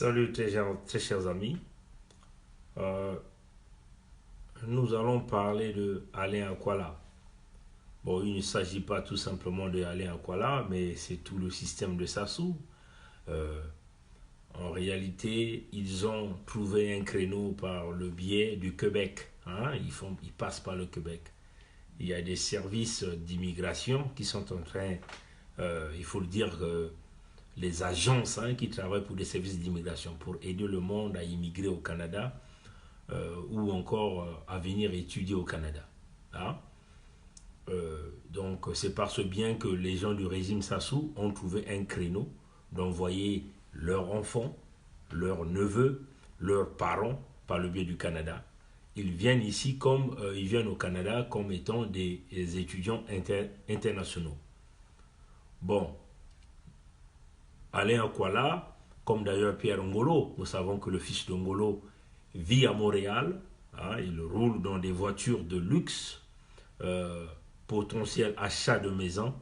Salut très chers amis. Euh, Nous allons parler de Alain Aquala. Bon, il ne s'agit pas tout simplement de Alain Aquala, mais c'est tout le système de Sassou. Euh, En réalité, ils ont trouvé un créneau par le biais du Québec. Hein. Ils passent par le Québec. Il y a des services d'immigration qui sont en train, il faut le dire, les agences qui travaillent pour des services d'immigration pour aider le monde à immigrer au Canada ou encore à venir étudier au Canada. Hein. Donc c'est par ce bien que les gens du régime Sassou ont trouvé un créneau d'envoyer leurs enfants, leurs neveux, leurs parents par le biais du Canada. Ils viennent ici comme ils viennent au Canada comme étant des étudiants internationaux. Bon, Alain Aquala, comme d'ailleurs Pierre Ngolo, nous savons que le fils de Ngolo vit à Montréal, hein, il roule dans des voitures de luxe, euh, potentiel achat de maison,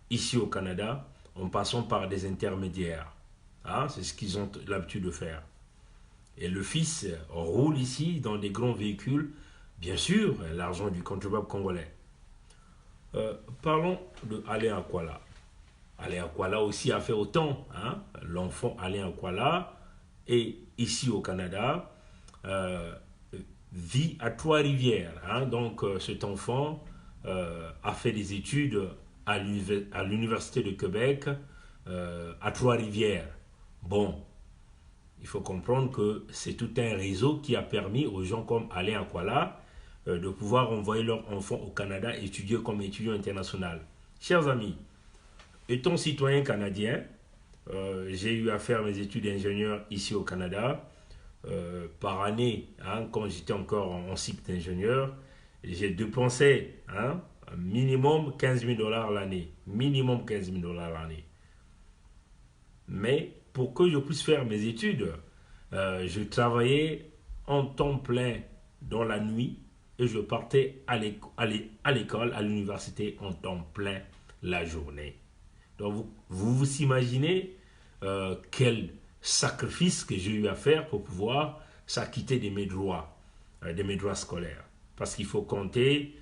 ici au Canada, en passant par des intermédiaires. Hein, c'est ce qu'ils ont l'habitude de faire. Et le fils roule ici dans des grands véhicules, bien sûr, l'argent du contribuable congolais. Parlons de Alain Aquala. Alain Aquala aussi a fait autant. Hein? L'enfant Alain Aquala est ici au Canada, euh, vit à Trois-Rivières. Hein? Donc cet enfant a fait des études à l'Université de Québec à Trois-Rivières. Bon, il faut comprendre que c'est tout un réseau qui a permis aux gens comme Alain Aquala de pouvoir envoyer leurs enfants au Canada étudier comme étudiant international. Chers amis, étant citoyen canadien, j'ai eu à faire mes études d'ingénieur ici au Canada. Par année, hein, quand j'étais encore en cycle d'ingénieur, j'ai dépensé minimum 15 000 dollars l'année. Minimum 15 000 dollars l'année. Mais pour que je puisse faire mes études, je travaillais en temps plein dans la nuit et je partais à l'école, à l'université en temps plein la journée. Donc vous imaginez quel sacrifice que j'ai eu à faire pour pouvoir s'acquitter de mes droits scolaires. Parce qu'il faut compter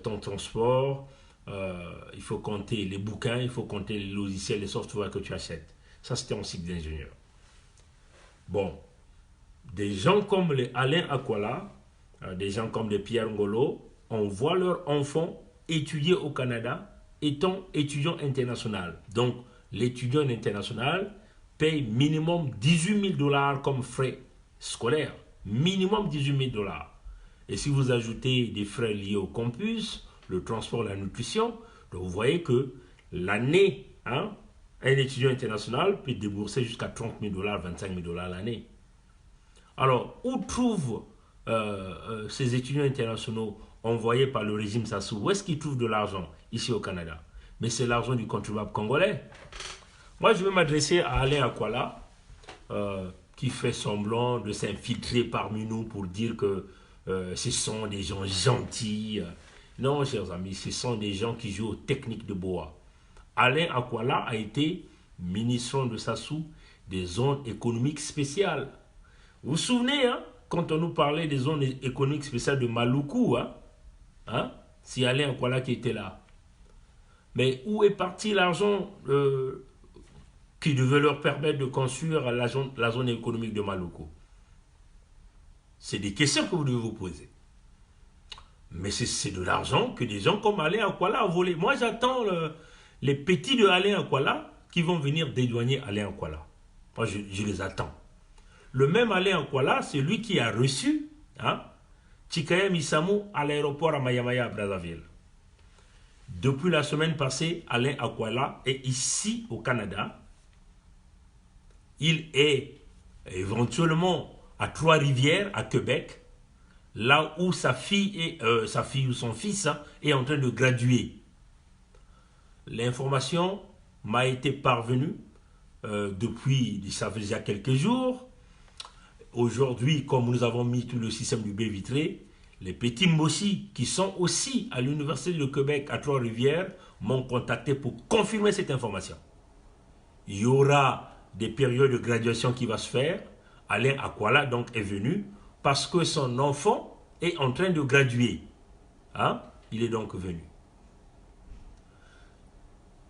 ton transport, il faut compter les bouquins, il faut compter les logiciels, les softwares que tu achètes. Ça, c'était en cycle d'ingénieur. Bon, des gens comme les Alain Aquala, des gens comme les Pierre Ngolo, on voit leurs enfants étudier au Canada étant étudiant international. Donc, l'étudiant international paye minimum 18 000 dollars comme frais scolaires. Minimum 18 000 dollars. Et si vous ajoutez des frais liés au campus, le transport, la nutrition, donc vous voyez que l'année, hein, un étudiant international peut débourser jusqu'à 30 000 dollars, 25 000 dollars l'année. Alors, où trouvent ces étudiants internationaux envoyés par le régime Sassou? Où est-ce qu'ils trouvent de l'argent ici au Canada? Mais c'est l'argent du contribuable congolais. Moi, je vais m'adresser à Alain Aquala, qui fait semblant de s'infiltrer parmi nous pour dire que ce sont des gens gentils. Non, chers amis, ce sont des gens qui jouent aux techniques de Boa. Alain Aquala a été ministre de Sassou des zones économiques spéciales. Vous vous souvenez, hein, quand on nous parlait des zones économiques spéciales de Maluku, c'est Alain Aquala qui était là. Mais où est parti l'argent qui devait leur permettre de construire la zone économique de Maluku? C'est des questions que vous devez vous poser. Mais c'est de l'argent que des gens comme Alain Aquala ont volé. Moi, j'attends les petits de Alain Aquala qui vont venir dédouaner Alain Aquala. Moi, je les attends. Le même Alain Aquala, c'est lui qui a reçu Chikaya Misamu à l'aéroport à Mayamaya à Brazzaville. Depuis la semaine passée, Alain Aquala est ici au Canada. Il est éventuellement à Trois-Rivières, à Québec, là où sa fille ou son fils est en train de graduer. L'information m'a été parvenue depuis, ça fait déjà quelques jours. Aujourd'hui, comme nous avons mis tout le système du baie vitré, les petits Mossi qui sont aussi à l'Université de Québec à Trois-Rivières m'ont contacté pour confirmer cette information. Il y aura des périodes de graduation qui va se faire, Alain Akwala donc est venu parce que son enfant est en train de graduer. Hein? Il est donc venu.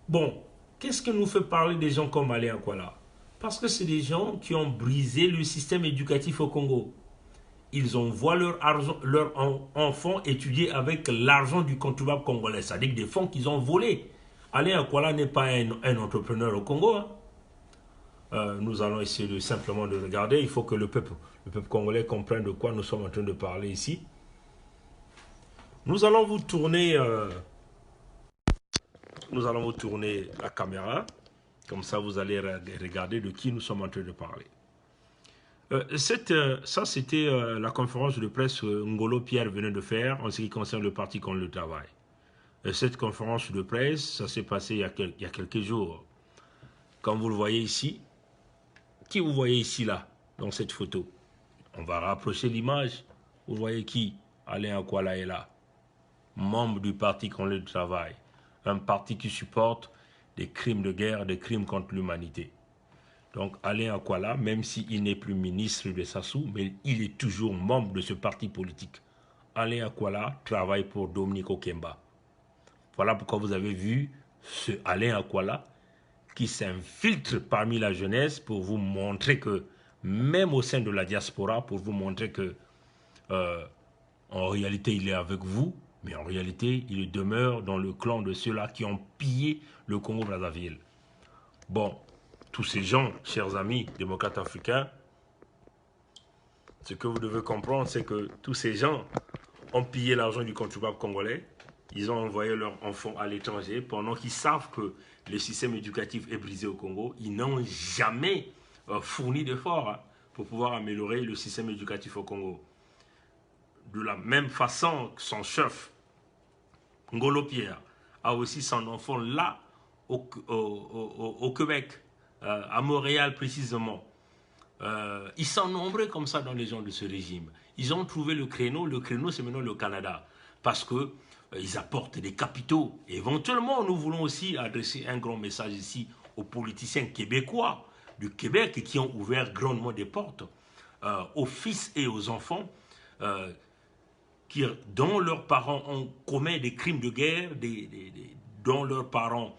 Bon, qu'est-ce que nous fait parler des gens comme Alain Akwala? Parce que c'est des gens qui ont brisé le système éducatif au Congo. Ils envoient leur enfants étudier avec l'argent du contribuable congolais, c'est-à-dire des fonds qu'ils ont volés. Alain Akwala n'est pas un entrepreneur au Congo. Hein. Nous allons essayer simplement de regarder. Il faut que le peuple congolais comprenne de quoi nous sommes en train de parler ici. Nous allons vous tourner la caméra. Comme ça, vous allez regarder de qui nous sommes en train de parler. Ça, c'était la conférence de presse que Ngolo Pierre venait de faire en ce qui concerne le parti contre le travail. Cette conférence de presse, ça s'est passé il y a quelques jours. Comme vous le voyez ici, qui vous voyez ici, là, dans cette photo? On va rapprocher l'image. Vous voyez qui? Alain Akwala est là. Membre du parti contre le travail. Un parti qui supporte des crimes de guerre, des crimes contre l'humanité. Donc Alain Akwala, même s'il n'est plus ministre de Sassou, mais il est toujours membre de ce parti politique. Alain Akwala travaille pour Dominique Okemba. Voilà pourquoi vous avez vu ce Alain Akwala qui s'infiltre parmi la jeunesse pour vous montrer que, même au sein de la diaspora, pour vous montrer que en réalité il est avec vous, mais en réalité il demeure dans le clan de ceux-là qui ont pillé le Congo-Brazzaville. Bon, tous ces gens, chers amis démocrates africains, ce que vous devez comprendre, c'est que tous ces gens ont pillé l'argent du contribuable congolais. Ils ont envoyé leurs enfants à l'étranger pendant qu'ils savent que le système éducatif est brisé au Congo. Ils n'ont jamais fourni d'efforts pour pouvoir améliorer le système éducatif au Congo. De la même façon que son chef, Ngolo Pierre, a aussi son enfant là, au Québec, à Montréal précisément. Ils sont nombreux comme ça dans les gens de ce régime. Ils ont trouvé le créneau c'est maintenant le Canada. Parce que ils apportent des capitaux. Éventuellement, nous voulons aussi adresser un grand message ici aux politiciens québécois du Québec qui ont ouvert grandement des portes aux fils et aux enfants dont leurs parents ont commis des crimes de guerre, dont leurs parents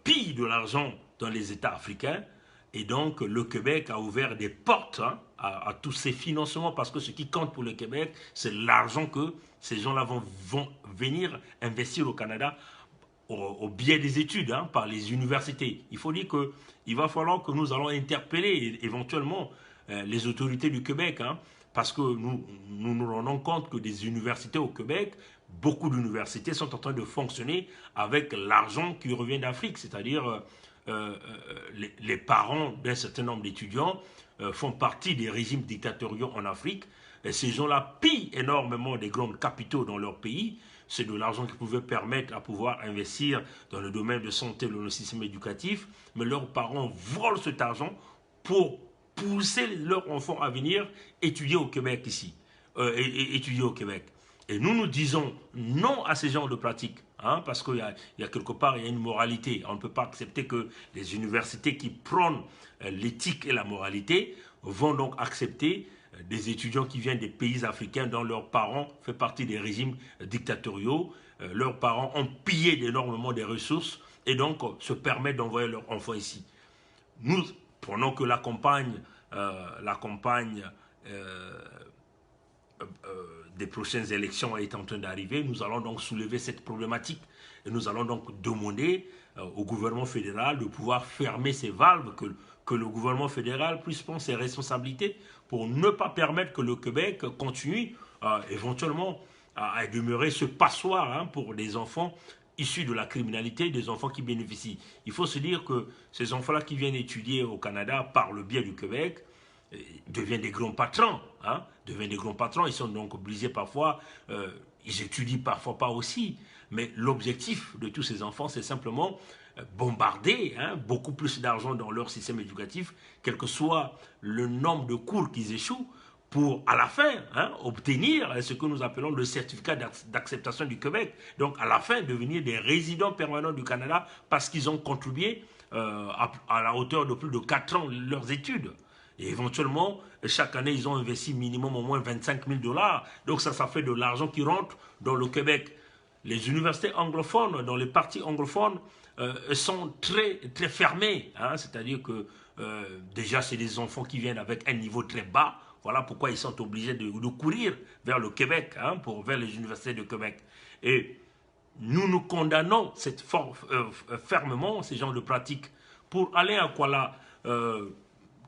pillent de l'argent dans les États africains. Et donc, le Québec a ouvert des portes à tous ces financements parce que ce qui compte pour le Québec, c'est l'argent que ces gens-là vont venir investir au Canada au biais des études, par les universités. Il faut dire qu'il va falloir que nous allons interpeller éventuellement les autorités du Québec, parce que nous nous rendons compte que des universités au Québec, beaucoup d'universités sont en train de fonctionner avec l'argent qui revient d'Afrique, c'est-à-dire les parents d'un certain nombre d'étudiants font partie des régimes dictatoriaux en Afrique. Et ces gens-là pillent énormément des grands capitaux dans leur pays. C'est de l'argent qui pouvait permettre à pouvoir investir dans le domaine de santé, dans le système éducatif. Mais leurs parents volent cet argent pour pousser leurs enfants à venir étudier au Québec ici. Étudier au Québec. Et nous disons non à ces genres de pratiques. Parce qu'il y a quelque part, il y a une moralité. On ne peut pas accepter que les universités qui prônent l'éthique et la moralité vont donc accepter des étudiants qui viennent des pays africains dont leurs parents font partie des régimes dictatoriaux. Leurs parents ont pillé énormément des ressources et donc se permettent d'envoyer leurs enfants ici. Nous, pendant que la campagne des prochaines élections est en train d'arriver, nous allons donc soulever cette problématique et nous allons donc demander au gouvernement fédéral de pouvoir fermer ces valves, que le gouvernement fédéral puisse prendre ses responsabilités pour ne pas permettre que le Québec continue éventuellement à demeurer ce passoire pour des enfants issus de la criminalité, des enfants qui bénéficient. Il faut se dire que ces enfants-là qui viennent étudier au Canada par le biais du Québec deviennent des grands patrons, deviennent des grands patrons. Ils sont donc obligés parfois, ils étudient parfois pas aussi, mais l'objectif de tous ces enfants, c'est simplement bombarder beaucoup plus d'argent dans leur système éducatif, quel que soit le nombre de cours qu'ils échouent, pour à la fin obtenir ce que nous appelons le certificat d'acceptation du Québec. Donc à la fin devenir des résidents permanents du Canada parce qu'ils ont contribué à la hauteur de plus de 4 ans leurs études. Et éventuellement, chaque année, ils ont investi minimum au moins 25 000 $. Donc ça fait de l'argent qui rentre dans le Québec. Les universités anglophones, dans les parties anglophones, sont très, très fermées. Hein, c'est-à-dire que déjà, c'est des enfants qui viennent avec un niveau très bas. Voilà pourquoi ils sont obligés de courir vers le Québec, hein, vers les universités de Québec. Et nous condamnons fermement ces genres de pratiques. Pour Alain Akwala,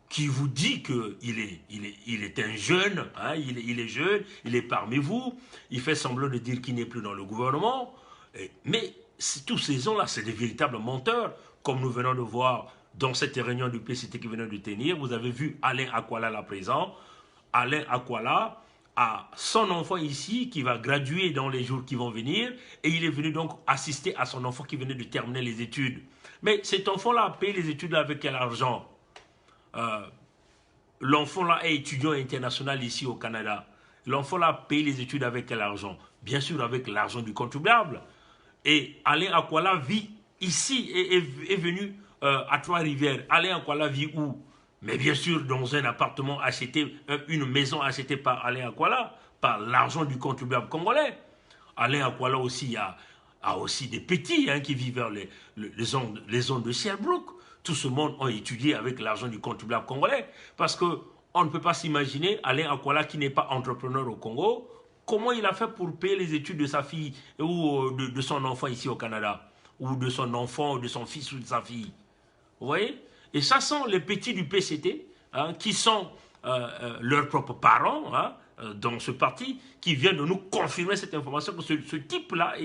qui vous dit qu'il est un jeune, hein, il est jeune, il est parmi vous, il fait semblant de dire qu'il n'est plus dans le gouvernement, mais tous ces gens-là, c'est des véritables menteurs, comme nous venons de voir dans cette réunion du PCT qui venait de tenir. Vous avez vu Alain Akwala là présent. Alain Akwala a son enfant ici qui va graduer dans les jours qui vont venir, et il est venu donc assister à son enfant qui venait de terminer les études. Mais cet enfant-là a payé les études avec quel argent? L'enfant là est étudiant international ici au Canada. L'enfant là paye les études avec quel argent? Bien sûr avec l'argent du contribuable. Et Alain Akwala vit ici et est venu à Trois-Rivières. Alain Akwala vit où? Mais bien sûr dans un appartement acheté, une maison achetée par Alain Akwala, par l'argent du contribuable congolais. Alain Akwala aussi a aussi des petits, hein, qui vivent vers les zones de Sherbrooke. Tout ce monde a étudié avec l'argent du contribuable congolais. Parce qu'on ne peut pas s'imaginer Alain Akwala qui n'est pas entrepreneur au Congo, comment il a fait pour payer les études de sa fille ou de son enfant ici au Canada, ou de son enfant, ou de son fils ou de sa fille. Vous voyez? Et ça sont les petits du PCT, hein, qui sont leurs propres parents, hein, dans ce parti, qui viennent de nous confirmer cette information, que ce type-là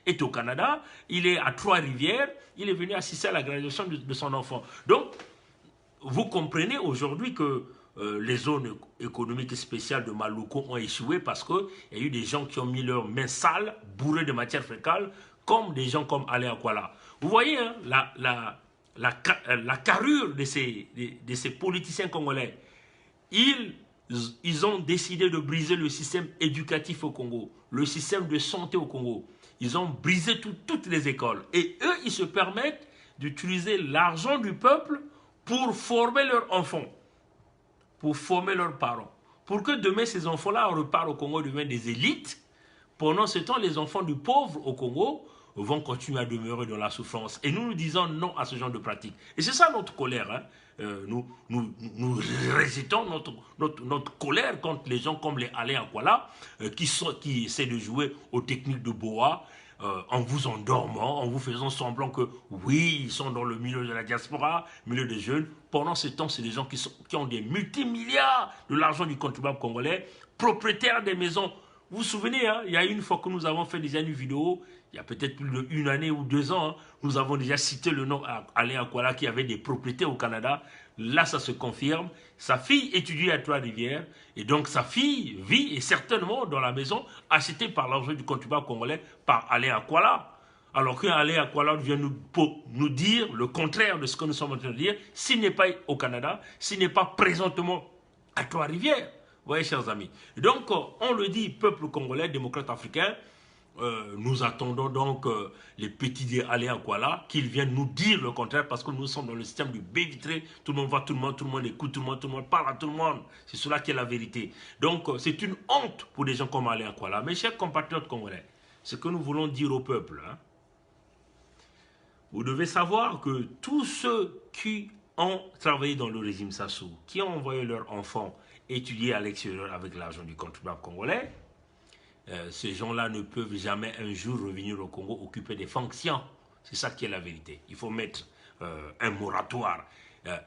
est au Canada, il est à Trois-Rivières, il est venu assister à la graduation de son enfant. Donc, vous comprenez aujourd'hui que les zones économiques spéciales de Maluku ont échoué parce qu'il y a eu des gens qui ont mis leurs mains sales, bourrées de matière fécale, comme des gens comme Alain Akwala. Vous voyez, hein, la carrure de ces politiciens congolais. Ils ont décidé de briser le système éducatif au Congo, le système de santé au Congo. Ils ont brisé toutes les écoles. Et eux, ils se permettent d'utiliser l'argent du peuple pour former leurs enfants, pour former leurs parents. Pour que demain, ces enfants-là repartent au Congo et deviennent des élites. Pendant ce temps, les enfants du pauvre au Congo vont continuer à demeurer dans la souffrance. Et nous disons non à ce genre de pratique. Et c'est ça notre colère. Hein. Nous récitons notre colère contre les gens comme les Alain Akwala, qui essaient de jouer aux techniques de Boa, en vous endormant, en vous faisant semblant que oui, ils sont dans le milieu de la diaspora, milieu des jeunes. Pendant ce temps, c'est des gens qui ont des multimilliards de l'argent du contribuable congolais, propriétaires des maisons. Vous vous souvenez, hein, il y a une fois que nous avons fait déjà une vidéo, il y a peut-être plus d'une année ou 2 ans, hein, nous avons déjà cité le nom Alain Akwala qui avait des propriétés au Canada. Là, ça se confirme. Sa fille étudie à Trois-Rivières et donc sa fille vit et certainement dans la maison achetée par l'argent du contribuable congolais par Alain Akwala. Alors qu'Alain Akwala vient nous dire le contraire de ce que nous sommes en train de dire, s'il n'est pas au Canada, s'il n'est pas présentement à Trois-Rivières. Vous voyez, chers amis. Donc, on le dit, peuple congolais, démocrate africain, nous attendons donc les petits Alain Akwala qu'ils viennent nous dire le contraire parce que nous sommes dans le système du baie vitré. Tout le monde voit tout le monde écoute tout le monde parle à tout le monde. C'est cela qui est la vérité. Donc, c'est une honte pour des gens comme Alain Akwala. Mes chers compatriotes congolais, ce que nous voulons dire au peuple, hein, vous devez savoir que tous ceux qui ont travaillé dans le régime Sassou, qui ont envoyé leurs enfants étudier à l'extérieur avec l'argent du contribuable congolais, ces gens-là ne peuvent jamais un jour revenir au Congo occuper des fonctions. C'est ça qui est la vérité. Il faut mettre un moratoire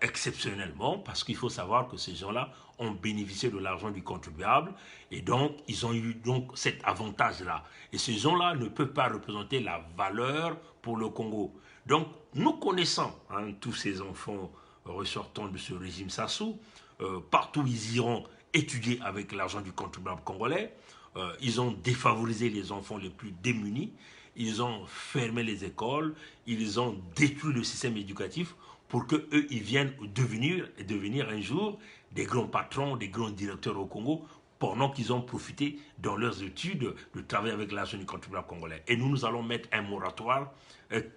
exceptionnellement parce qu'il faut savoir que ces gens-là ont bénéficié de l'argent du contribuable et donc ils ont eu donc cet avantage-là. Et ces gens-là ne peuvent pas représenter la valeur pour le Congo. Donc nous connaissons, hein, tous ces enfants ressortant de ce régime Sassou, partout ils iront étudier avec l'argent du contribuable congolais. Ils ont défavorisé les enfants les plus démunis, ils ont fermé les écoles, ils ont détruit le système éducatif pour qu'eux, ils viennent devenir un jour des grands patrons, des grands directeurs au Congo, pendant qu'ils ont profité dans leurs études de travailler avec l'argent du contribuable congolais. Et nous allons mettre un moratoire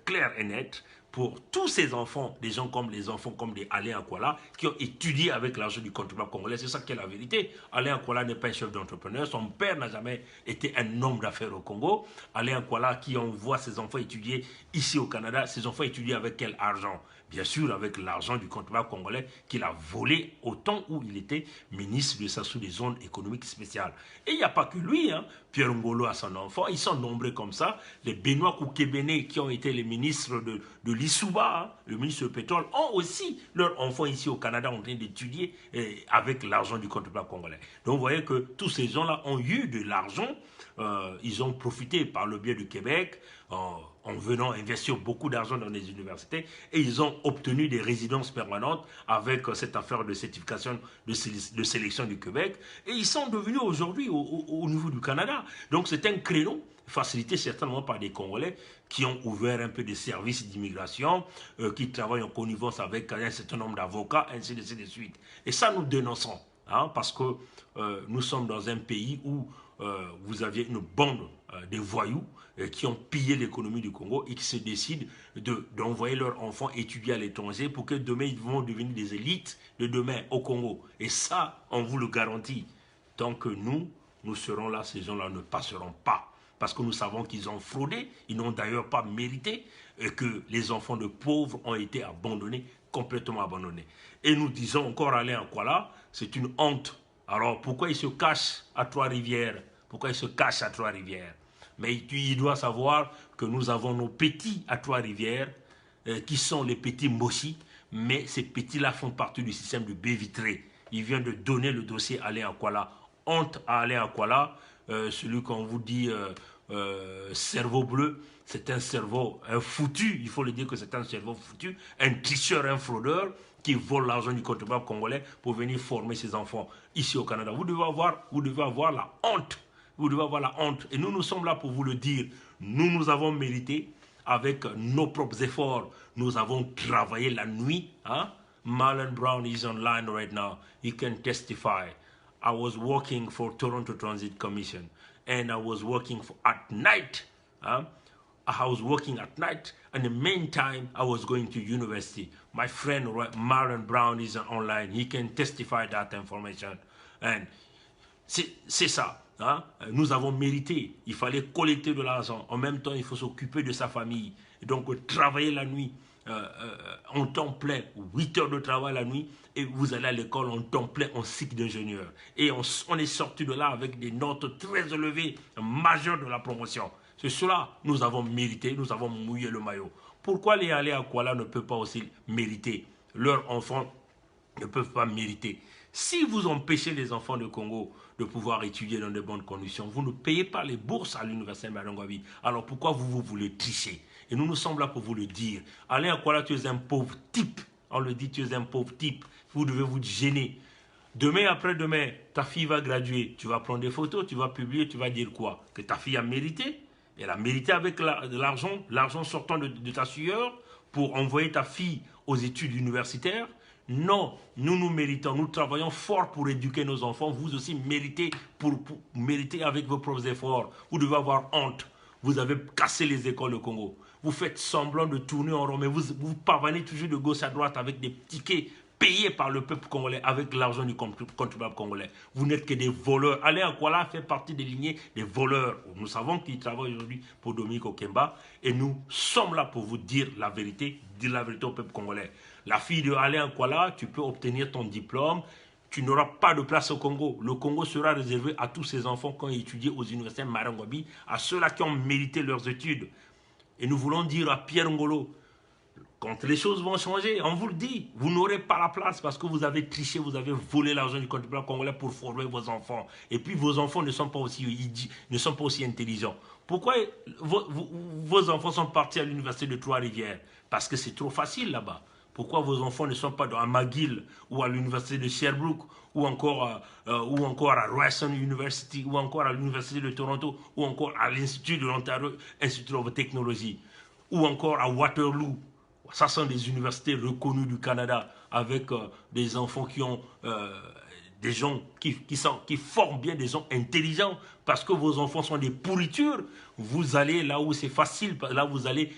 clair et net pour tous ces enfants, des gens comme les enfants comme des Alain Akwala, qui ont étudié avec l'argent du contribuable congolais. C'est ça qui est la vérité. Alain Akwala n'est pas un chef d'entrepreneur. Son père n'a jamais été un homme d'affaires au Congo. Alain Akwala, qui envoie ses enfants étudier ici au Canada, ses enfants étudier avec quel argent? Bien sûr, avec l'argent du contribuable congolais qu'il a volé au temps où il était ministre de sous des zones économiques spéciales. Et il n'y a pas que lui, hein. Pierre Ngolo a son enfant, ils sont nombreux comme ça. Les Benoît Koukebene, qui ont été les ministres de l'Issouba, hein, le ministre du pétrole, ont aussi leurs enfants ici au Canada en train d'étudier avec l'argent du contribuable congolais. Donc vous voyez que tous ces gens-là ont eu de l'argent. Ils ont profité par le biais du Québec en venant investir beaucoup d'argent dans les universités et ils ont obtenu des résidences permanentes avec cette affaire de certification de sélection du Québec et ils sont devenus aujourd'hui au niveau du Canada. Donc c'est un créneau facilité certainement par des Congolais qui ont ouvert un peu des services d'immigration, qui travaillent en connivence avec un certain nombre d'avocats, ainsi de suite. Et ça nous dénonçons, hein, parce que nous sommes dans un pays où vous aviez une bande de voyous qui ont pillé l'économie du Congo et qui se décident d'envoyer leurs enfants étudier à l'étranger pour que demain ils vont devenir des élites de demain au Congo. Et ça, on vous le garantit. Tant que nous serons là, ces gens-là ne passeront pas. Parce que nous savons qu'ils ont fraudé, ils n'ont d'ailleurs pas mérité et que les enfants de pauvres ont été abandonnés, complètement abandonnés. Et nous disons encore Alain Akwala, c'est une honte. Alors pourquoi il se cache à Trois-Rivières? Pourquoi il se cache à Trois-Rivières? Mais il doit savoir que nous avons nos petits à Trois-Rivières, qui sont les petits Moshi, mais ces petits-là font partie du système de baie vitrée. Il vient de donner le dossier à Alain Akwala. Honte à Alain Akwala, celui qu'on vous dit cerveau bleu, c'est un cerveau foutu, il faut le dire que c'est un cerveau foutu, un tricheur, un fraudeur qui vole l'argent du contribuable congolais pour venir former ses enfants ici au Canada. Vous devez avoir la honte. Vous devez avoir la honte. Et nous sommes là pour vous le dire. Nous avons mérité avec nos propres efforts. Nous avons travaillé la nuit. Hein? Marlon Brown is online right now. He can testify. I was working for Toronto Transit Commission. And I was working at night. Huh? I was working at night. In the meantime, I was going to university. My friend Marlon Brown is online. He can testify that information. And c'est ça. Hein? Nous avons mérité. Il fallait collecter de l'argent. En même temps, il faut s'occuper de sa famille. Et donc, travailler la nuit en temps plein, 8 heures de travail la nuit, et vous allez à l'école en temps plein en cycle d'ingénieur. Et on est sorti de là avec des notes très élevées, majeures de la promotion. C'est cela, nous avons mérité, nous avons mouillé le maillot. Pourquoi les Alain Akwala ne peuvent pas aussi mériter? Leurs enfants ne peuvent pas mériter. Si vous empêchez les enfants de Congo de pouvoir étudier dans de bonnes conditions, vous ne payez pas les bourses à l'université Marangwabi. Alors pourquoi vous voulez tricher? Et nous sommes là pour vous le dire. Alain Akwala, tu es un pauvre type. On le dit, tu es un pauvre type. Vous devez vous gêner. Demain, après-demain, ta fille va graduer. Tu vas prendre des photos, tu vas publier, tu vas dire quoi? Que ta fille a mérité. Elle a mérité avec l'argent sortant de ta sueur pour envoyer ta fille aux études universitaires. Non, nous méritons, nous travaillons fort pour éduquer nos enfants. Vous aussi méritez pour mériter avec vos propres efforts. Vous devez avoir honte. Vous avez cassé les écoles au Congo. Vous faites semblant de tourner en rond, mais vous parvenez toujours de gauche à droite avec des tickets payés par le peuple congolais avec l'argent du contribuable congolais. Vous n'êtes que des voleurs. Alain Akwala fait partie des lignées des voleurs. Nous savons qu'il travaille aujourd'hui pour Dominique Okemba et nous sommes là pour vous dire la vérité au peuple congolais. La fille de Alain Akwala, tu peux obtenir ton diplôme. Tu n'auras pas de place au Congo. Le Congo sera réservé à tous ces enfants qui ont étudié aux universités Marangwabi, à ceux-là qui ont mérité leurs études. Et nous voulons dire à Pierre Ngolo, quand les choses vont changer, on vous le dit, vous n'aurez pas la place parce que vous avez triché, vous avez volé l'argent du contribuable congolais pour former vos enfants. Et puis vos enfants ne sont pas aussi intelligents. Pourquoi vos enfants sont partis à l'université de Trois-Rivières? Parce que c'est trop facile là-bas. Pourquoi vos enfants ne sont pas à McGill ou à l'université de Sherbrooke ou encore à Ryerson University ou encore à l'université de Toronto ou encore à l'Institut de l'Ontario, Institute of Technology ou encore à Waterloo? Ça sont des universités reconnues du Canada avec des enfants qui ont des gens qui forment bien des gens intelligents parce que vos enfants sont des pourritures. Vous allez là où c'est facile, là vous allez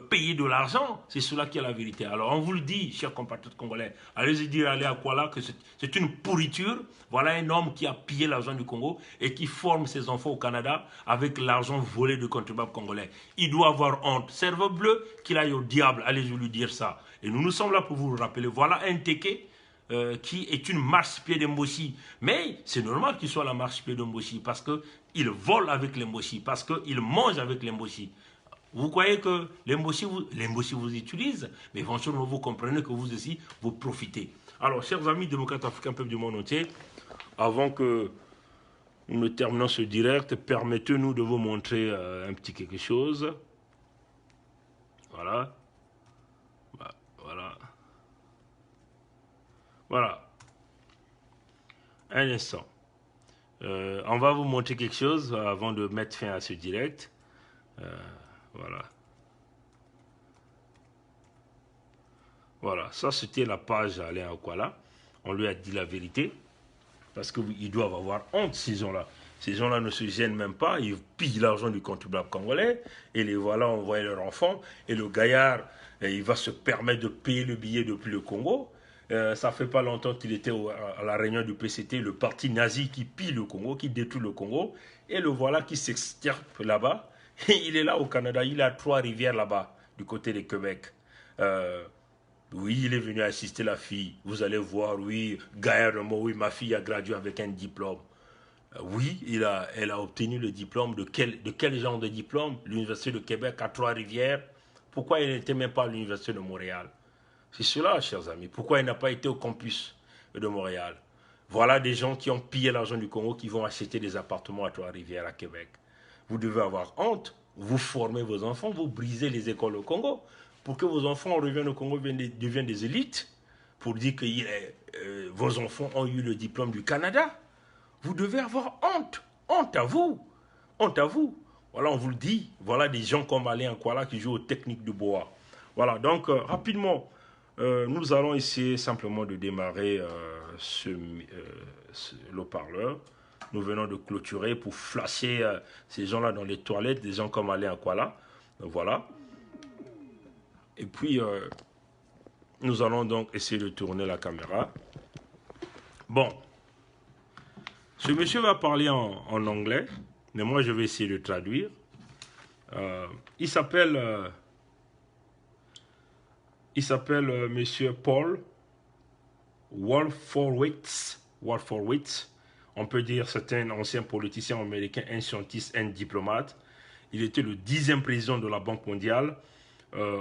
payer de l'argent. C'est cela qui est la vérité. Alors on vous le dit, chers compatriotes congolais, allez-y dire allez à Kuala que c'est une pourriture. Voilà un homme qui a pillé l'argent du Congo et qui forme ses enfants au Canada avec l'argent volé de contribuables congolais. Il doit avoir honte. Cerveau bleu, qu'il aille au diable. Allez-y lui dire ça. Et nous sommes là pour vous le rappeler. Voilà un Téké qui est une marche-pied de Mbossi. Mais c'est normal qu'il soit la marche-pied de Mbossi parce qu'il vole avec les Mbossi, parce qu'il mange avec les Mbossi. Vous croyez que les Mbossi vous utilisent, mais éventuellement vous comprenez que vous aussi, vous profitez. Alors, chers amis démocrates africains, peuple du monde entier, avant que nous ne terminons ce direct, permettez-nous de vous montrer un petit quelque chose. Voilà. Voilà. Voilà. Un instant. On va vous montrer quelque chose avant de mettre fin à ce direct. Voilà. Voilà, ça c'était la page Alain Akwala. On lui a dit la vérité. Parce qu'ils doivent avoir honte, ces gens-là. Ces gens-là ne se gênent même pas. Ils pillent l'argent du contribuable congolais. Et les voilà envoyer leurs enfants. Et le gaillard, il va se permettre de payer le billet depuis le Congo. Ça fait pas longtemps qu'il était à la réunion du PCT, le parti nazi qui pille le Congo, qui détruit le Congo. Et le voilà qui s'extirpe là-bas. Et il est là au Canada. Il a Trois-Rivières là-bas, du côté de Québec. Oui, il est venu assister la fille. Vous allez voir, oui, gaillardement, oui, ma fille a gradué avec un diplôme. Oui, elle a obtenu le diplôme. De quel genre de diplôme? L'Université de Québec à Trois-Rivières. Pourquoi elle n'était même pas à l'Université de Montréal? C'est cela, chers amis. Pourquoi elle n'a pas été au campus de Montréal? Voilà des gens qui ont pillé l'argent du Congo, qui vont acheter des appartements à Trois-Rivières, à Québec. Vous devez avoir honte. Vous formez vos enfants, vous brisez les écoles au Congo. Pour que vos enfants reviennent au Congo, deviennent des élites, pour dire que vos enfants ont eu le diplôme du Canada. Vous devez avoir honte. Honte à vous. Honte à vous. Voilà, on vous le dit. Voilà des gens comme Alain Akwala qui jouent aux techniques de bois. Voilà, donc rapidement, nous allons essayer simplement de démarrer le parleur. Nous venons de clôturer pour flasher ces gens-là dans les toilettes, des gens comme Alain Akwala. Voilà. Et puis, nous allons donc essayer de tourner la caméra. Bon. Ce monsieur va parler en anglais, mais moi je vais essayer de traduire. Il s'appelle monsieur Paul Wolfowitz. On peut dire c'est un ancien politicien américain, un scientiste, un diplomate. Il était le 10e président de la Banque mondiale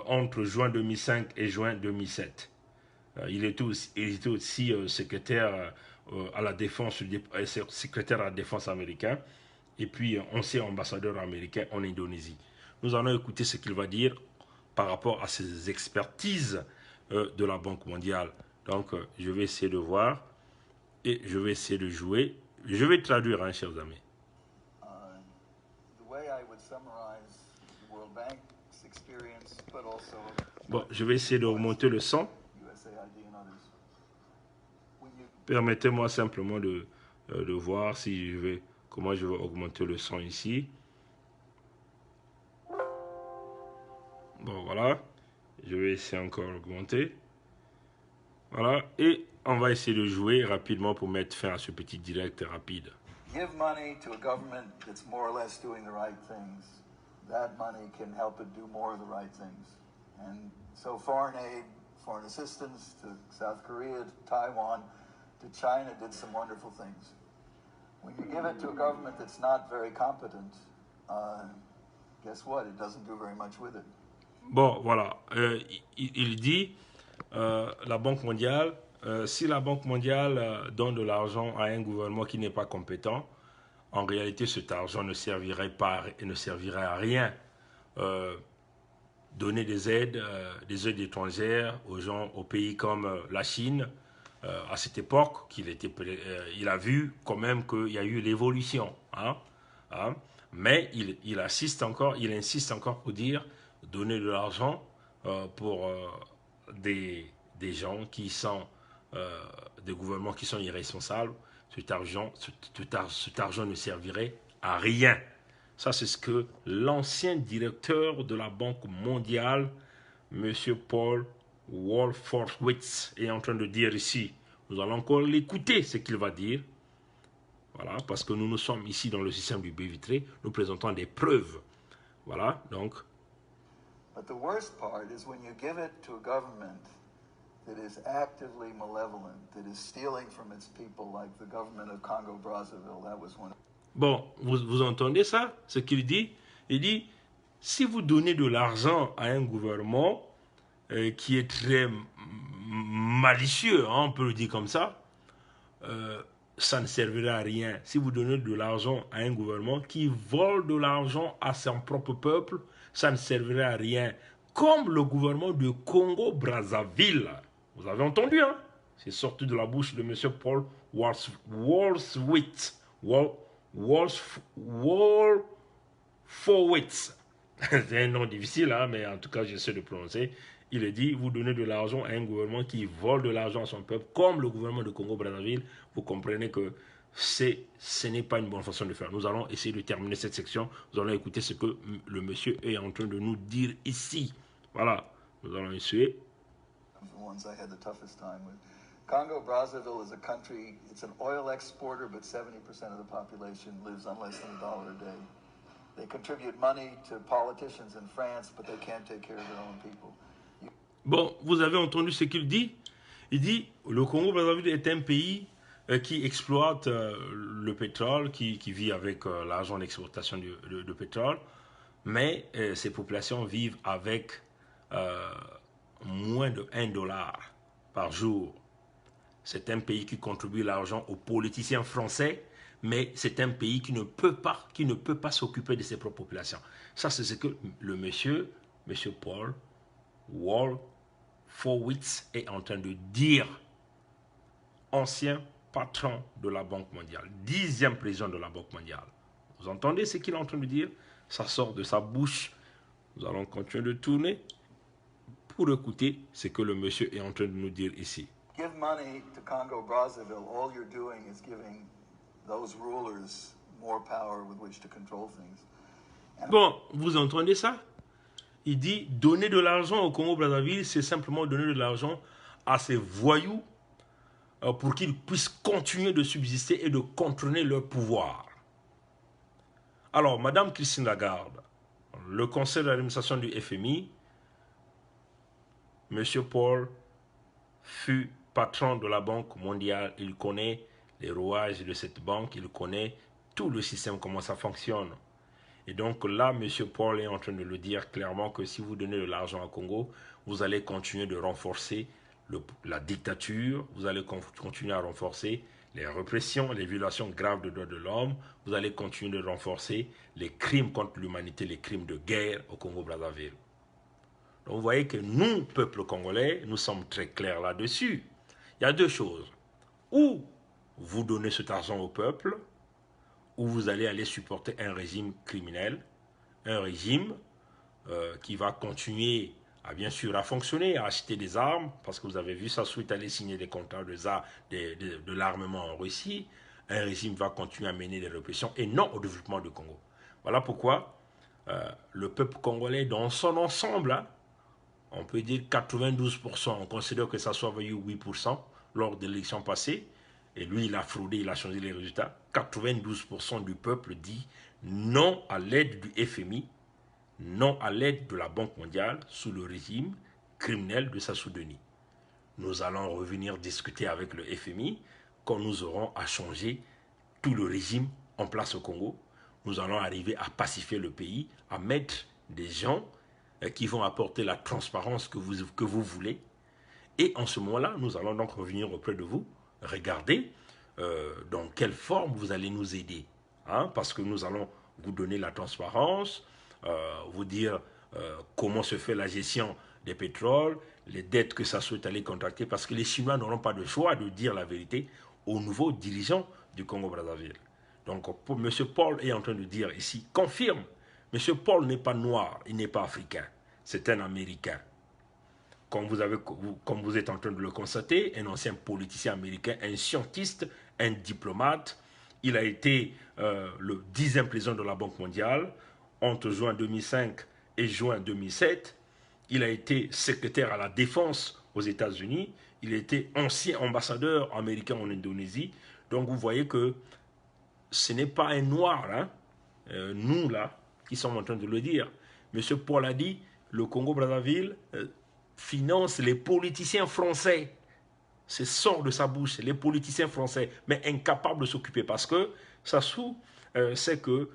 entre juin 2005 et juin 2007. Il était aussi secrétaire à la défense, secrétaire à la défense américain, et puis ancien ambassadeur américain en Indonésie. Nous allons écouter ce qu'il va dire par rapport à ses expertises de la Banque mondiale. Donc, je vais essayer de voir et je vais essayer de jouer. Je vais traduire, hein, chers amis. Bon, je vais essayer de remonter le son. Permettez-moi simplement de voir si comment je vais augmenter le son ici. Bon, voilà. Je vais essayer encore d'augmenter. Voilà. Et on va essayer de jouer rapidement pour mettre fin à ce petit direct rapide. Give money to a government that's more or less doing the right things. That money can help it do more of the right things. And so foreign aid, foreign assistance to South Korea, to Taiwan, to China did some wonderful things. When you give it to a government that's not very competent, guess what? It doesn't do very much with it. Bon, voilà. Il dit, la Banque mondiale, si la Banque mondiale donne de l'argent à un gouvernement qui n'est pas compétent, en réalité, cet argent ne servirait à rien. Donner des aides étrangères aux gens, aux pays comme la Chine, à cette époque, il a vu quand même qu'il y a eu l'évolution. Mais il insiste encore pour dire donner de l'argent pour des gens qui sont des gouvernements qui sont irresponsables. Cet argent ne servirait à rien. Ça, c'est ce que l'ancien directeur de la Banque mondiale, M. Paul Wolfowitz, est en train de dire ici. Nous allons encore l'écouter, ce qu'il va dire. Voilà, parce que nous sommes ici dans le système du baie vitré, nous présentons des preuves. Voilà, donc. But the worst part is when you give it to a government that is actively malevolent, that is stealing from its people, like the government of Congo-Brazzaville. That was one. Bon, vous entendez ça, ce qu'il dit? Il dit, si vous donnez de l'argent à un gouvernement qui est très malicieux, hein, on peut le dire comme ça, ça ne servira à rien. Si vous donnez de l'argent à un gouvernement qui vole de l'argent à son propre peuple, ça ne servira à rien. Comme le gouvernement de Congo-Brazzaville. Vous avez entendu, hein? C'est sorti de la bouche de M. Paul Wolfowitz. C'est un nom difficile, hein, mais en tout cas, j'essaie de prononcer. Il est dit, vous donnez de l'argent à un gouvernement qui vole de l'argent à son peuple, comme le gouvernement de Congo-Brazzaville. Vous comprenez que ce n'est pas une bonne façon de faire. Nous allons essayer de terminer cette section. Nous allons écouter ce que le monsieur est en train de nous dire ici. Voilà, nous allons essayer. Congo-Brazzaville is a country, it's an oil exporter, but 70% of the population lives on less than $1 a day. They contribute money to politicians in France, but they can't take care of their own people. Bon, vous avez entendu ce qu'il dit? Il dit, le Congo-Brazzaville est un pays qui exploite le pétrole, qui vit avec l'argent d'exportation de pétrole, mais ces populations vivent avec moins de $1 par jour. C'est un pays qui contribue l'argent aux politiciens français, mais c'est un pays qui ne peut pas s'occuper de ses propres populations. Ça, c'est ce que le monsieur Paul Wolfowitz est en train de dire. Ancien patron de la Banque mondiale, 10e président de la Banque mondiale. Vous entendez ce qu'il est en train de dire? Ça sort de sa bouche. Nous allons continuer de tourner pour écouter ce que le monsieur est en train de nous dire ici. Give money to Congo-Brazzaville, all you're doing is giving those rulers more power with which to control things. Bon, vous entendez ça? Il dit, donner de l'argent au Congo-Brazzaville, c'est simplement donner de l'argent à ces voyous pour qu'ils puissent continuer de subsister et de contrôler leur pouvoir. Alors, Madame Christine Lagarde, le conseil d'administration du FMI, M. Paul fut patron de la Banque mondiale. Il connaît les rouages de cette banque, il connaît tout le système, comment ça fonctionne. Et donc là, M. Paul est en train de le dire clairement que si vous donnez de l'argent à Congo, vous allez continuer de renforcer la dictature, vous allez continuer à renforcer les répressions, les violations graves des droits de l'homme, vous allez continuer de renforcer les crimes contre l'humanité, les crimes de guerre au Congo-Brazzaville. Donc vous voyez que nous, peuple congolais, nous sommes très clairs là-dessus. Il y a deux choses. Ou vous donnez cet argent au peuple, ou vous allez aller supporter un régime criminel, un régime qui va continuer bien sûr à fonctionner, à acheter des armes, parce que vous avez vu ça suite à aller signer des contrats de l'armement en Russie. Un régime va continuer à mener des répressions et non au développement du Congo. Voilà pourquoi le peuple congolais dans son ensemble, hein, on peut dire 92%, on considère que ça soit valu 8% lors de l'élection passée, et lui il a fraudé, il a changé les résultats. 92% du peuple dit non à l'aide du FMI, non à l'aide de la Banque mondiale sous le régime criminel de Sassou Nguesso. Nous allons revenir discuter avec le FMI quand nous aurons à changer tout le régime en place au Congo. Nous allons arriver à pacifier le pays, à mettre des gens qui vont apporter la transparence que vous voulez. Et en ce moment-là, nous allons donc revenir auprès de vous, regarder dans quelle forme vous allez nous aider. Hein, parce que nous allons vous donner la transparence, vous dire comment se fait la gestion des pétroles, les dettes que ça souhaite aller contracter, parce que les Chinois n'auront pas de choix de dire la vérité aux nouveaux dirigeants du Congo-Brazzaville. Donc, M. Paul est en train de dire ici, confirme, M. Paul n'est pas noir, il n'est pas africain, c'est un Américain. Comme vous êtes en train de le constater, un ancien politicien américain, un scientiste, un diplomate, Il a été le 10e président de la Banque mondiale entre juin 2005 et juin 2007. Il a été secrétaire à la défense aux États-Unis. Il a été ancien ambassadeur américain en Indonésie. Donc vous voyez que ce n'est pas un noir, hein, nous là, qui sommes en train de le dire. Monsieur Paul a dit, le Congo-Brazzaville finance les politiciens français. C'est sort de sa bouche, les politiciens français, mais incapables de s'occuper parce que Sassou sait que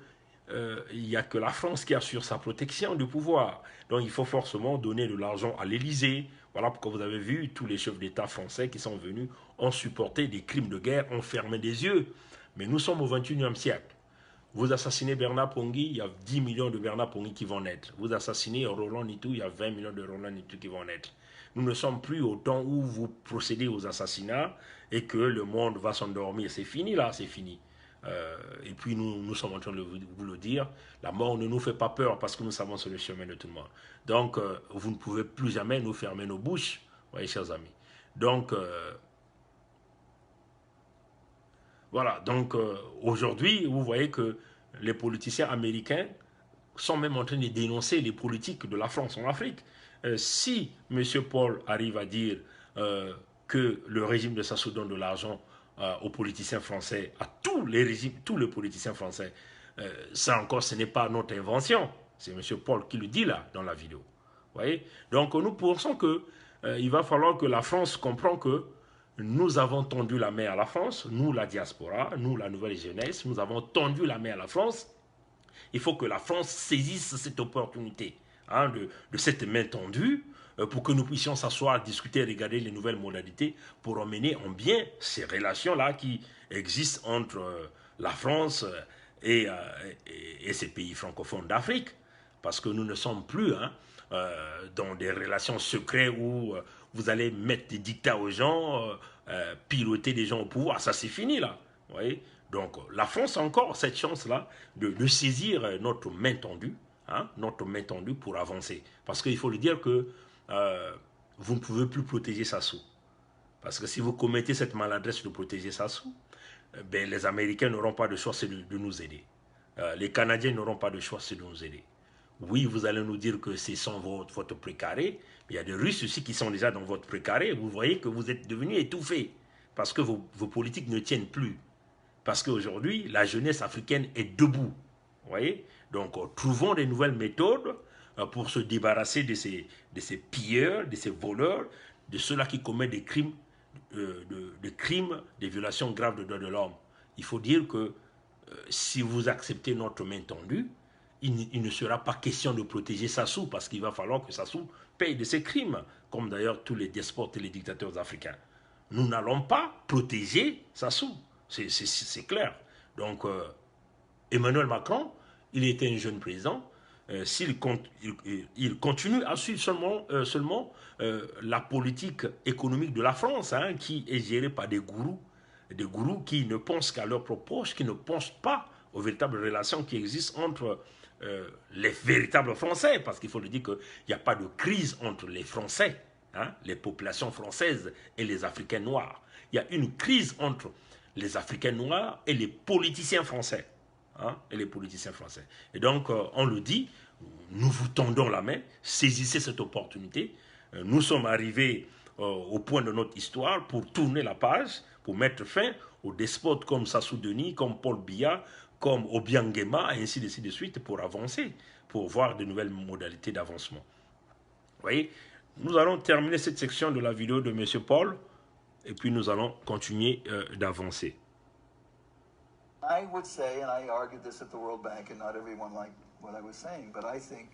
il n'y a que la France qui assure sa protection du pouvoir. Donc il faut forcément donner de l'argent à l'Élysée. Voilà pourquoi vous avez vu tous les chefs d'État français qui sont venus ont supporté des crimes de guerre, ont fermé des yeux. Mais nous sommes au XXIe siècle. Vous assassinez Bernard Pongui, il y a 10 millions de Bernard Pongui qui vont naître. Vous assassinez Roland Nitou, il y a 20 millions de Roland Nitou qui vont naître. Nous ne sommes plus au temps où vous procédez aux assassinats et que le monde va s'endormir. C'est fini là, c'est fini. Et puis nous sommes en train de vous le dire, la mort ne nous fait pas peur parce que nous savons sur le chemin de tout le monde. Donc vous ne pouvez plus jamais nous fermer nos bouches, voyez chers amis. Donc voilà, donc aujourd'hui vous voyez que les politiciens américains sont même en train de dénoncer les politiques de la France en Afrique. Si M. Paul arrive à dire que le régime de Sassou donne de l'argent aux politiciens français, à tous les régimes, tous les politiciens français, ça encore, ce n'est pas notre invention. C'est M. Paul qui le dit là, dans la vidéo. Vous voyez? Donc nous pensons qu'il va falloir que la France comprenne que nous avons tendu la main à la France, nous la diaspora, nous la nouvelle jeunesse, nous avons tendu la main à la France. Il faut que la France saisisse cette opportunité, hein, de cette main tendue pour que nous puissions s'asseoir, discuter, regarder les nouvelles modalités pour emmener en bien ces relations-là qui existent entre la France et ces pays francophones d'Afrique. Parce que nous ne sommes plus dans des relations secrètes où vous allez mettre des dictats aux gens, piloter des gens au pouvoir. Ça, c'est fini là. Vous voyez? Donc la France a encore cette chance-là de saisir notre main tendue, hein, notre main tendue pour avancer. Parce qu'il faut le dire que vous ne pouvez plus protéger Sassou. Parce que si vous commettez cette maladresse de protéger Sassou, ben, les Américains n'auront pas de choix, c'est de nous aider. Les Canadiens n'auront pas de choix, c'est de nous aider. Oui, vous allez nous dire que c'est sans votre précaré, mais il y a des Russes aussi qui sont déjà dans votre précaré. Vous voyez que vous êtes devenus étouffés parce que vos politiques ne tiennent plus. Parce qu'aujourd'hui, la jeunesse africaine est debout. Vous voyez? Donc, trouvons des nouvelles méthodes pour se débarrasser de ces pilleurs, de ces voleurs, de ceux-là qui commettent des crimes, des violations graves de droits de l'homme. Il faut dire que si vous acceptez notre main tendue, il ne sera pas question de protéger Sassou, parce qu'il va falloir que Sassou paye de ses crimes, comme d'ailleurs tous les despotes et les dictateurs africains. Nous n'allons pas protéger Sassou. C'est clair. Donc, Emmanuel Macron, il était un jeune président. S'il continue à suivre seulement la politique économique de la France, hein, qui est gérée par des gourous qui ne pensent qu'à leurs propres poches, qui ne pensent pas aux véritables relations qui existent entre les véritables Français, parce qu'il faut le dire qu'il n'y a pas de crise entre les Français, hein, les populations françaises et les Africains noirs. Il y a une crise entre les Africains noirs et les politiciens français. Hein, et les politiciens français. Et donc, on le dit, nous vous tendons la main, saisissez cette opportunité. Nous sommes arrivés au point de notre histoire pour tourner la page, pour mettre fin aux despotes comme Sassou Denis, comme Paul Biya, comme Obiang Nguema, et ainsi de suite, pour avancer, pour voir de nouvelles modalités d'avancement. Vous voyez, nous allons terminer cette section de la vidéo de M. Paul, et puis nous allons continuer d'avancer. I would say, and I argued this at the World Bank, and not everyone liked what I was saying, but I think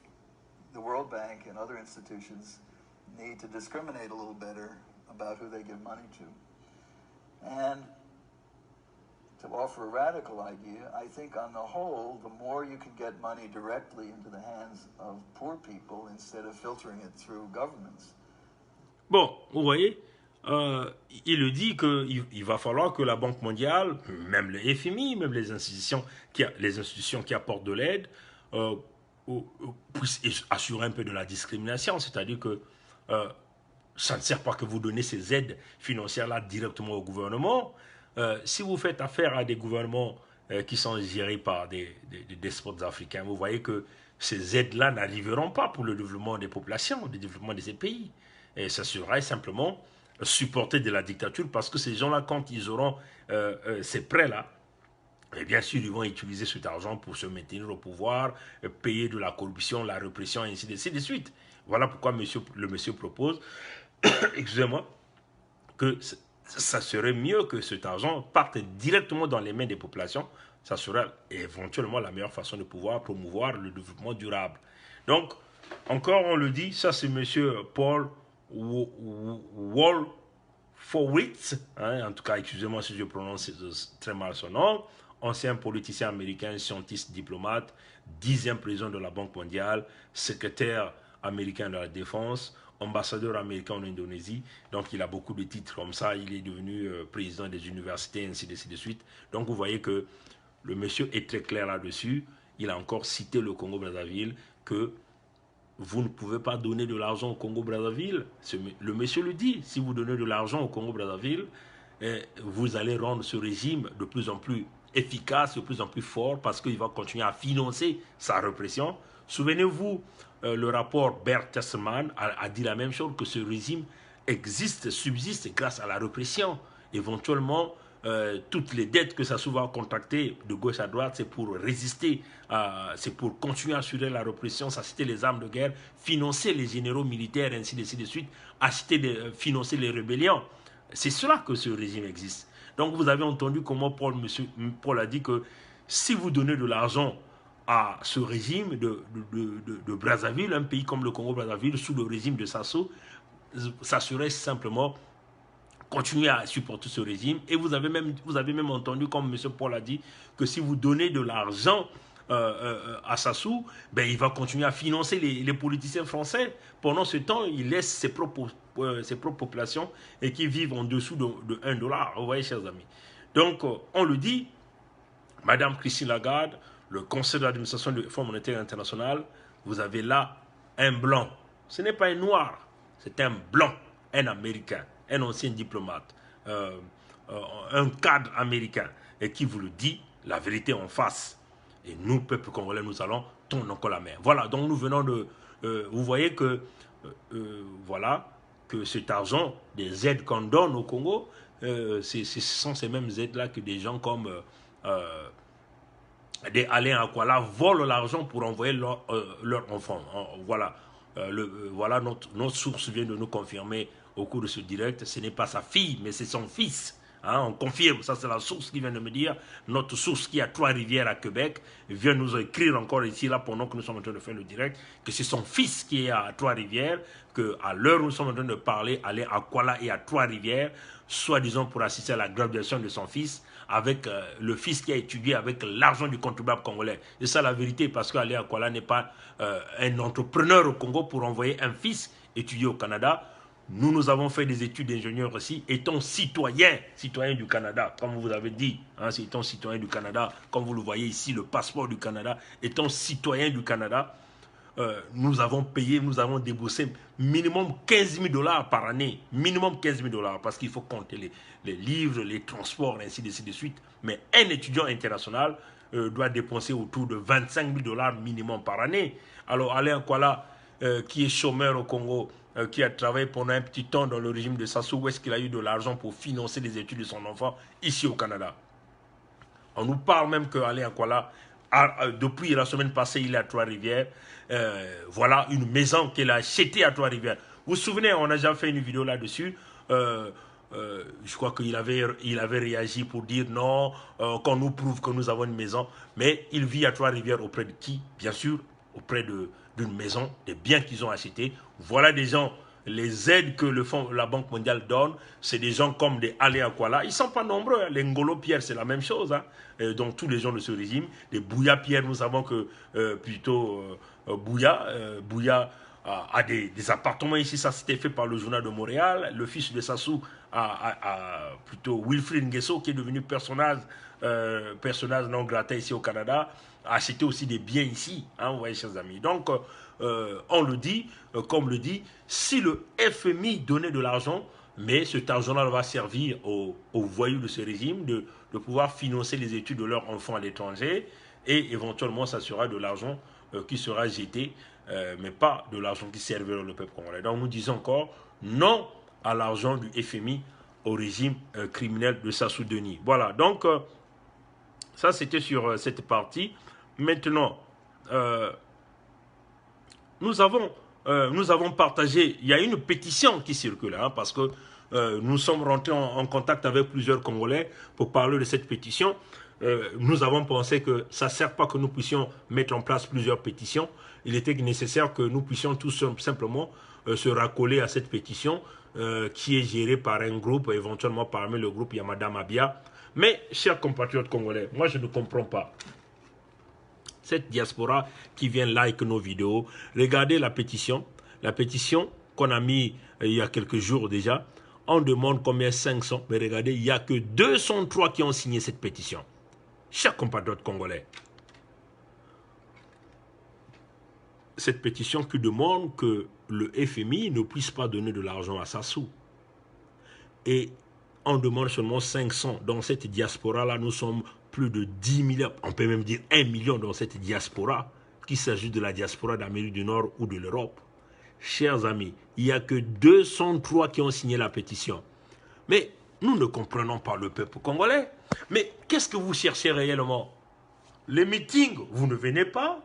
the World Bank and other institutions need to discriminate a little better about who they give money to. And to offer a radical idea, I think on the whole, the more you can get money directly into the hands of poor people instead of filtering it through governments. Bon, vous voyez, il dit qu'il va falloir que la Banque mondiale, même le FMI, même les institutions qui apportent de l'aide, puissent assurer un peu de la discrimination. C'est-à-dire que ça ne sert pas que vous donnez ces aides financières-là directement au gouvernement. si vous faites affaire à des gouvernements qui sont gérés par des despotes africains, vous voyez que ces aides-là n'arriveront pas pour le développement des populations, le développement de ces pays. Et ça sera simplement supporter de la dictature parce que ces gens-là, quand ils auront ces prêts-là, et bien sûr, ils vont utiliser cet argent pour se maintenir au pouvoir, payer de la corruption, la répression, ainsi de suite. Voilà pourquoi le monsieur propose, excusez-moi, que ça serait mieux que cet argent parte directement dans les mains des populations. Ça serait éventuellement la meilleure façon de pouvoir promouvoir le développement durable. Donc, encore on le dit, ça c'est monsieur Paul Wolfowitz, hein, en tout cas, excusez-moi si je prononce très mal son nom, ancien politicien américain, scientiste, diplomate, 10e président de la Banque mondiale, secrétaire américain de la défense, ambassadeur américain en Indonésie. Donc il a beaucoup de titres comme ça. Il est devenu président des universités, ainsi de suite. Donc vous voyez que le monsieur est très clair là-dessus. Il a encore cité le Congo-Brazzaville, que vous ne pouvez pas donner de l'argent au Congo-Brazzaville. Le monsieur le dit, si vous donnez de l'argent au Congo-Brazzaville, vous allez rendre ce régime de plus en plus efficace, de plus en plus fort, parce qu'il va continuer à financer sa répression. Souvenez-vous, le rapport Bertelsmann a dit la même chose, que ce régime existe, subsiste grâce à la répression. Éventuellement, toutes les dettes que Sassou va contracter de gauche à droite, c'est pour résister, c'est pour continuer à assurer la répression, acheter les armes de guerre, financer les généraux militaires, ainsi de suite, financer les rébellions. C'est cela que ce régime existe. Donc vous avez entendu comment Paul a dit que si vous donnez de l'argent à ce régime de Brazzaville, un pays comme le Congo-Brazzaville, sous le régime de Sassou, ça serait simplement continuer à supporter ce régime. Et vous avez même entendu, comme M. Paul a dit, que si vous donnez de l'argent à Sassou, ben, il va continuer à financer les politiciens français. Pendant ce temps, il laisse ses propres populations et qui vivent en dessous de 1 dollar. Vous voyez, chers amis. Donc, on le dit, Madame Christine Lagarde, le conseil d'administration du Fonds monétaire international, vous avez là un blanc. Ce n'est pas un noir, c'est un blanc, un Américain, un ancien diplomate, un cadre américain, et qui vous le dit, la vérité en face. Et nous, peuple congolais, nous allons tourner encore la main. Voilà, donc nous venons de... vous voyez que, voilà, que cet argent, des aides qu'on donne au Congo, ce sont ces mêmes aides-là que des gens comme des Alain Akwala volent l'argent pour envoyer leur enfant. Voilà, voilà notre source vient de nous confirmer au cours de ce direct. Ce n'est pas sa fille, mais c'est son fils. Hein, on confirme, ça c'est la source qui vient de me dire. Notre source qui est à Trois-Rivières à Québec vient nous écrire encore ici, là, pendant que nous sommes en train de faire le direct, que c'est son fils qui est à Trois-Rivières, qu'à l'heure où nous sommes en train de parler, Alain Akwala est à Trois-Rivières, soi-disant pour assister à la graduation de son fils, avec le fils qui a étudié avec l'argent du contribuable congolais. C'est ça la vérité, parce qu'Alain Akwala n'est pas un entrepreneur au Congo pour envoyer un fils étudier au Canada. Nous avons fait des études d'ingénieur aussi, étant citoyens du Canada, comme vous avez dit, hein, étant citoyen du Canada, comme vous le voyez ici, le passeport du Canada, étant citoyen du Canada, nous avons payé, nous avons déboursé minimum 15 000 $ par année, minimum 15 000 $, parce qu'il faut compter les livres, les transports, ainsi de suite. Mais un étudiant international doit dépenser autour de 25 000 $ minimum par année. Alors Alain Akwala, qui est chômeur au Congo, qui a travaillé pendant un petit temps dans le régime de Sassou, où est-ce qu'il a eu de l'argent pour financer les études de son enfant ici au Canada? On nous parle même que Alain Akwala, depuis la semaine passée, il est à Trois-Rivières. Voilà une maison qu'il a achetée à Trois-Rivières. Vous vous souvenez, on a déjà fait une vidéo là-dessus. Je crois qu'il avait réagi pour dire non, qu'on nous prouve que nous avons une maison. Mais il vit à Trois-Rivières auprès de qui? Bien sûr, auprès d'une maison, des biens qu'ils ont achetés. Voilà des gens, les aides que la Banque mondiale donne, c'est des gens comme des Alain Akwala. Ils ne sont pas nombreux. Hein. Les Ngolo Pierre, c'est la même chose. Hein. Donc tous les gens de ce régime. Les Bouya Pierre, nous savons que Bouya a des appartements ici. Ça, c'était fait par le journal de Montréal. Le fils de Sassou plutôt Wilfrid Nguesso, qui est devenu personnage non grata ici au Canada, a acheté aussi des biens ici, hein, vous voyez, chers amis. Donc, on le dit, comme le dit, si le FMI donnait de l'argent, Mais cet argent-là va servir aux voyous de ce régime de pouvoir financer les études de leurs enfants à l'étranger et éventuellement ça sera de l'argent qui sera jeté, mais pas de l'argent qui servira le peuple congolais. Donc nous disons encore non à l'argent du FMI au régime criminel de Sassou Denis. Voilà, donc ça c'était sur cette partie. Maintenant, nous avons partagé, il y a une pétition qui circule, hein, parce que nous sommes rentrés en contact avec plusieurs Congolais pour parler de cette pétition. Nous avons pensé que ça ne sert pas que nous puissions mettre en place plusieurs pétitions. Il était nécessaire que nous puissions tout simplement se raccoler à cette pétition qui est gérée par un groupe, éventuellement parmi le groupe, il y a Madame Abia. Mais, chers compatriotes congolais, moi je ne comprends pas. Cette diaspora qui vient like nos vidéos, regardez la pétition qu'on a mis il y a quelques jours déjà. On demande combien? 500, mais regardez, il n'y a que 203 qui ont signé cette pétition. Chers compatriotes congolais, cette pétition qui demande que le FMI ne puisse pas donner de l'argent à Sassou. Et on demande seulement 500. Dans cette diaspora-là, nous sommes plus de 10 millions, on peut même dire 1 million dans cette diaspora, qu'il s'agisse de la diaspora d'Amérique du Nord ou de l'Europe. Chers amis, il n'y a que 203 qui ont signé la pétition. Mais nous ne comprenons pas le peuple congolais. Mais qu'est-ce que vous cherchez réellement? Les meetings, vous ne venez pas.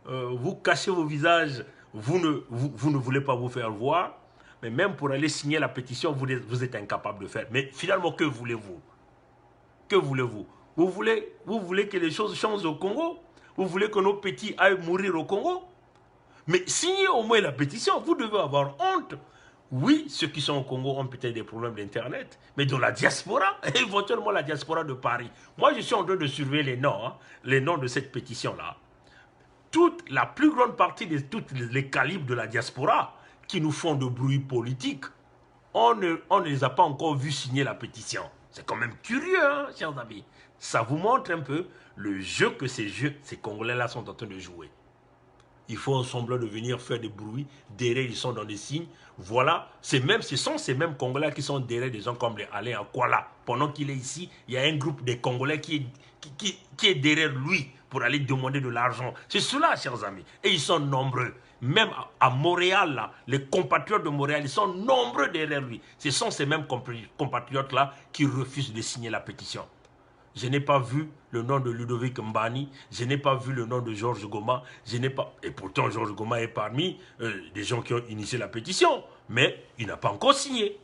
Vous cachez vos visages, vous ne voulez pas vous faire voir. Mais même pour aller signer la pétition, vous êtes incapable de faire. Mais finalement, que voulez-vous? Que voulez-vous? Vous voulez que les choses changent au Congo? Vous voulez que nos petits aillent mourir au Congo? Mais signez au moins la pétition, vous devez avoir honte. Oui, ceux qui sont au Congo ont peut-être des problèmes d'Internet, mais dans la diaspora, éventuellement la diaspora de Paris. Moi, je suis en train de surveiller les noms, hein, les noms de cette pétition-là. La plus grande partie de tous les calibres de la diaspora qui nous font de bruit politique, on ne les a pas encore vus signer la pétition. C'est quand même curieux, hein, chers amis. Ça vous montre un peu le jeu que ces Congolais-là sont en train de jouer. Ils font semblant de venir faire des bruits. Derrière, ils sont dans des signes. Voilà, ce sont ces mêmes Congolais qui sont derrière des gens comme les Alain Akwala. Pendant qu'il est ici, il y a un groupe de Congolais qui est derrière lui pour aller demander de l'argent. C'est cela, chers amis. Et ils sont nombreux. Même à Montréal, là, les compatriotes de Montréal, ils sont nombreux derrière lui. Ce sont ces mêmes compatriotes-là qui refusent de signer la pétition. Je n'ai pas vu le nom de Ludovic Mbani, je n'ai pas vu le nom de Georges Goma, et pourtant Georges Goma est parmi des gens qui ont initié la pétition, mais il n'a pas encore signé.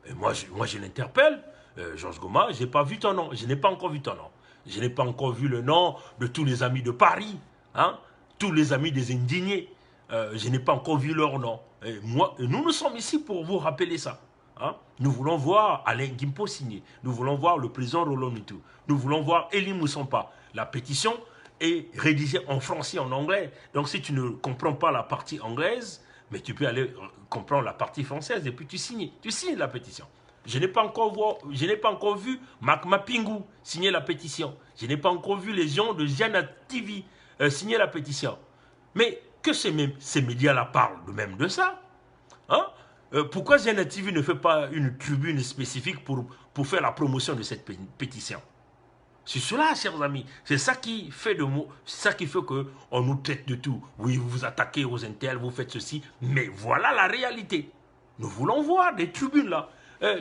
Et moi je l'interpelle, Georges Goma, je n'ai pas vu ton nom, je n'ai pas encore vu ton nom. Je n'ai pas encore vu le nom de tous les amis de Paris, hein, tous les amis des indignés. Je n'ai pas encore vu leur nom. Et nous sommes ici pour vous rappeler ça. Hein? Nous voulons voir Alain Guimpo signer. Nous voulons voir le président Roland Mitou. Nous voulons voir Elie Moussampa. La pétition est rédigée en français et en anglais. Donc si tu ne comprends pas la partie anglaise, mais tu peux aller comprendre la partie française et puis tu signes. Tu signes la pétition. Je n'ai pas encore vu Marc Mapingu signer la pétition. Je n'ai pas encore vu les gens de Jana TV signer la pétition. Mais que ces médias-là parlent même de ça, hein? Pourquoi Jana TV ne fait pas une tribune spécifique pour faire la promotion de cette pétition? C'est cela, chers amis. C'est ça qui fait qu'on nous traite de tout. Oui, vous vous attaquez aux intels, vous faites ceci. Mais voilà la réalité. Nous voulons voir des tribunes là.